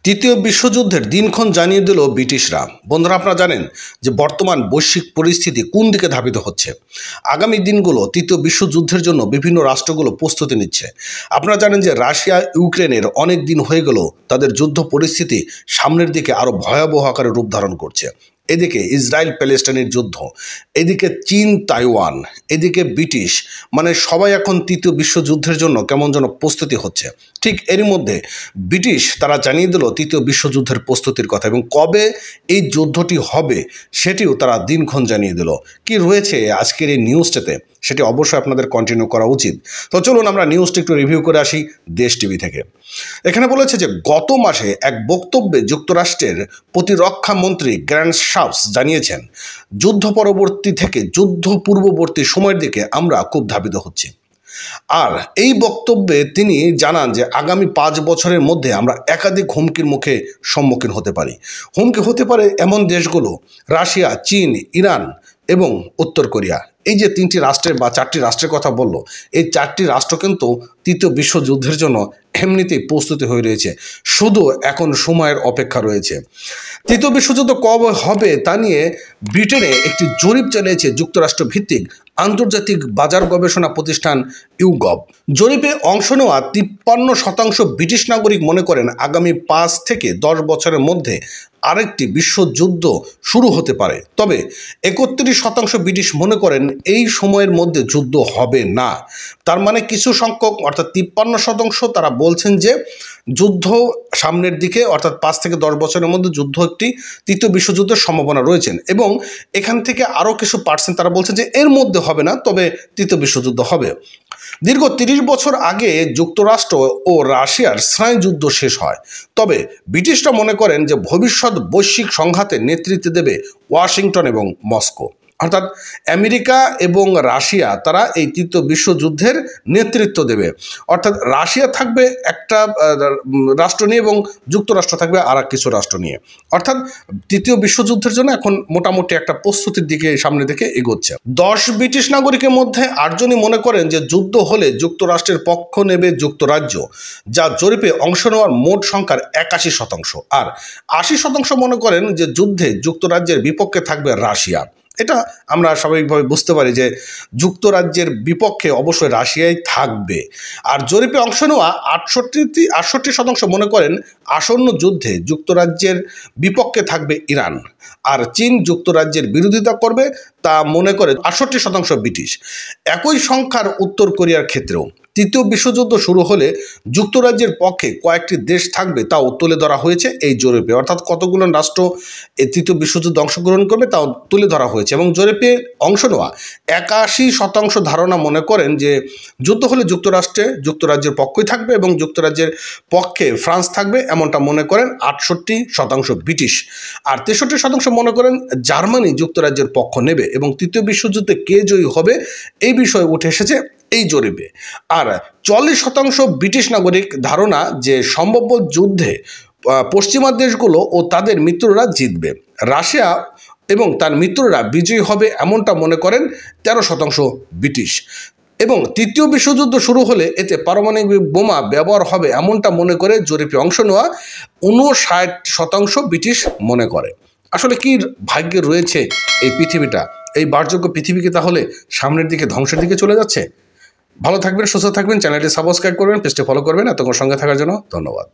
তৃতীয় বিশ্বযুদ্ধের দিনক্ষণ জানিয়ে দিল ব্রিটিশরা। বন্ধুরা, আপনারা জানেন যে বর্তমান বৈশ্বিক পরিস্থিতি কোন দিকে ধাবিত হচ্ছে। আগামী দিনগুলো তৃতীয় বিশ্বযুদ্ধের জন্য বিভিন্ন রাষ্ট্রগুলো প্রস্তুতি নিচ্ছে। আপনারা জানেন যে রাশিয়া ইউক্রেনের অনেক দিন হয়ে গেল তাদের যুদ্ধ পরিস্থিতি সামনের দিকে আরও ভয়াবহ আকারে রূপ ধারণ করছে। এদিকে ইসরায়েল প্যালেস্টাইনের যুদ্ধ, এদিকে চীন তাইওয়ান, এদিকে ব্রিটিশ, মানে সবাই এখন তৃতীয় বিশ্বযুদ্ধের জন্য কেমন যেন প্রস্তুতি হচ্ছে। ঠিক এরই মধ্যে ব্রিটিশ তারা জানিয়ে দিল তৃতীয় বিশ্বযুদ্ধের প্রস্তুতির কথা এবং কবে এই যুদ্ধটি হবে সেটিও তারা দিনক্ষণ জানিয়ে দিল। কি রয়েছে আজকের এই নিউজটাতে সেটি অবশ্যই আপনাদের কন্টিনিউ করা উচিত। তো চলুন আমরা নিউজটি একটু রিভিউ করে আসি দেশ টিভি থেকে। এখানে বলেছে যে গত মাসে এক বক্তব্যে যুক্তরাষ্ট্রের প্রতিরক্ষা মন্ত্রী গ্র্যান্ড শাপস জানিয়েছেন, যুদ্ধ পরবর্তী থেকে যুদ্ধ পূর্ববর্তী সময়ের দিকে আমরা খুব ধাবিত হচ্ছি। আর এই বক্তব্যে তিনি জানান যে আগামী 5 বছরের মধ্যে আমরা একাধিক হুমকির মুখে সম্মুখীন হতে পারি। হুমকি হতে পারে এমন দেশগুলো রাশিয়া, চীন, ইরান এবং উত্তর কোরিয়া। এই যে 3টি রাষ্ট্রের বা 4টি রাষ্ট্রের কথা বলল, এই 4টি রাষ্ট্র কিন্তু তৃতীয় বিশ্বযুদ্ধের জন্য এমনিতেই প্রস্তুতি হয়ে রয়েছে, শুধু এখন সময়ের অপেক্ষা রয়েছে। তৃতীয় বিশ্বযুদ্ধ কবে হবে তা নিয়ে ব্রিটেনে একটি জরিপ চালিয়েছে যুক্তরাষ্ট্র ভিত্তিক আন্তর্জাতিক বাজার গবেষণা প্রতিষ্ঠান ইউগভ। জরিপে অংশ নেওয়া 53% ব্রিটিশ নাগরিক মনে করেন আগামী 5 থেকে 10 বছরের মধ্যে আরেকটি বিশ্বযুদ্ধ শুরু হতে পারে। তবে 31% ব্রিটিশ মনে করেন এই সময়ের মধ্যে যুদ্ধ হবে না। তার মানে কিছু সংখ্যক অর্থাৎ 53% তারা বলছেন যে যুদ্ধ সামনের দিকে অর্থাৎ 5 থেকে 10 বছরের মধ্যে যুদ্ধ একটি তৃতীয় বিশ্বযুদ্ধের সম্ভাবনা রয়েছেন এবং এখান থেকে আরও কিছু পার্সেন্ট তারা বলছেন যে এর মধ্যে হবে না, তবে তৃতীয় বিশ্বযুদ্ধ হবে। দীর্ঘ 30 বছর আগে যুক্তরাষ্ট্র ও রাশিয়ার স্নায়ুযুদ্ধ শেষ হয়। তবে ব্রিটিশরা মনে করেন যে ভবিষ্যৎ বৈশ্বিক সংঘাতে নেতৃত্ব দেবে ওয়াশিংটন এবং মস্কো। অর্থাৎ আমেরিকা এবং রাশিয়া তারা এই তৃতীয় বিশ্বযুদ্ধের নেতৃত্ব দেবে। অর্থাৎ রাশিয়া থাকবে একটা রাষ্ট্র নিয়ে এবং যুক্তরাষ্ট্র থাকবে আর কিছু রাষ্ট্র নিয়ে। অর্থাৎ তৃতীয় বিশ্বযুদ্ধের জন্য এখন মোটামুটি একটা প্রস্তুতির দিকে সামনের দিকে এগোচ্ছে। 10 ব্রিটিশ নাগরিকের মধ্যে 8 জনই মনে করেন যে যুদ্ধ হলে যুক্তরাষ্ট্রের পক্ষ নেবে যুক্তরাজ্য, যা জরিপে অংশ নেওয়ার মোট সংখ্যার 81%। আর 80% মনে করেন যে যুদ্ধে যুক্তরাজ্যের বিপক্ষে থাকবে রাশিয়া। এটা আমরা স্বাভাবিকভাবে বুঝতে পারি যে যুক্তরাজ্যের বিপক্ষে অবশ্যই রাশিয়াই থাকবে। আর জরিপে অংশ নেওয়া 68% মনে করেন আসন্ন যুদ্ধে যুক্তরাজ্যের বিপক্ষে থাকবে ইরান। আর চীন যুক্তরাজ্যের বিরোধিতা করবে তা মনে করে 68% ব্রিটিশ। একই সংখ্যার উত্তর কোরিয়ার ক্ষেত্রেও তৃতীয় বিশ্বযুদ্ধ শুরু হলে যুক্তরাজ্যের পক্ষে কয়েকটি দেশ থাকবে তাও তুলে ধরা হয়েছে এই জরিপে। অর্থাৎ কতগুলো রাষ্ট্র এই তৃতীয় বিশ্বযুদ্ধে অংশগ্রহণ করবে তাও তুলে ধরা হয়েছে এবং জরিপে অংশ নেওয়া 81% ধারণা মনে করেন যে যুদ্ধ হলে যুক্তরাজ্যের পক্ষই থাকবে এবং যুক্তরাজ্যের পক্ষে ফ্রান্স থাকবে, এমনটা মনে করেন 68% ব্রিটিশ। আর 63% মনে করেন জার্মানি যুক্তরাজ্যের পক্ষ নেবে এবং তৃতীয় বিশ্বযুদ্ধে কে জয়ী হবে এই বিষয়ে উঠে এসেছে এই জরিপে। আর 40% ব্রিটিশ নাগরিক ধারণা যে সম্ভাব্য যুদ্ধে পশ্চিমা দেশগুলো ও তাদের মিত্ররা জিতবে, রাশিয়া এবং তার মিত্ররা বিজয়ী হবে, এমনটা মনে করেন 13% ব্রিটিশ। এবং তৃতীয় বিশ্বযুদ্ধ শুরু হলে এতে পারমাণবিক বোমা ব্যবহার হবে এমনটা মনে করে জরিপে অংশ নেওয়া 59% ব্রিটিশ মনে করে। আসলে কি ভাগ্যে রয়েছে এই পৃথিবীটা, এই বাসযোগ্য পৃথিবীকে তাহলে সামনের দিকে ধ্বংসের দিকে চলে যাচ্ছে। ভালো থাকবেন, সুস্থ থাকবেন, চ্যানেলটি সাবস্ক্রাইব করবেন, পেজটি ফলো করবেন। এতক্ষণ সঙ্গে থাকার জন্য ধন্যবাদ।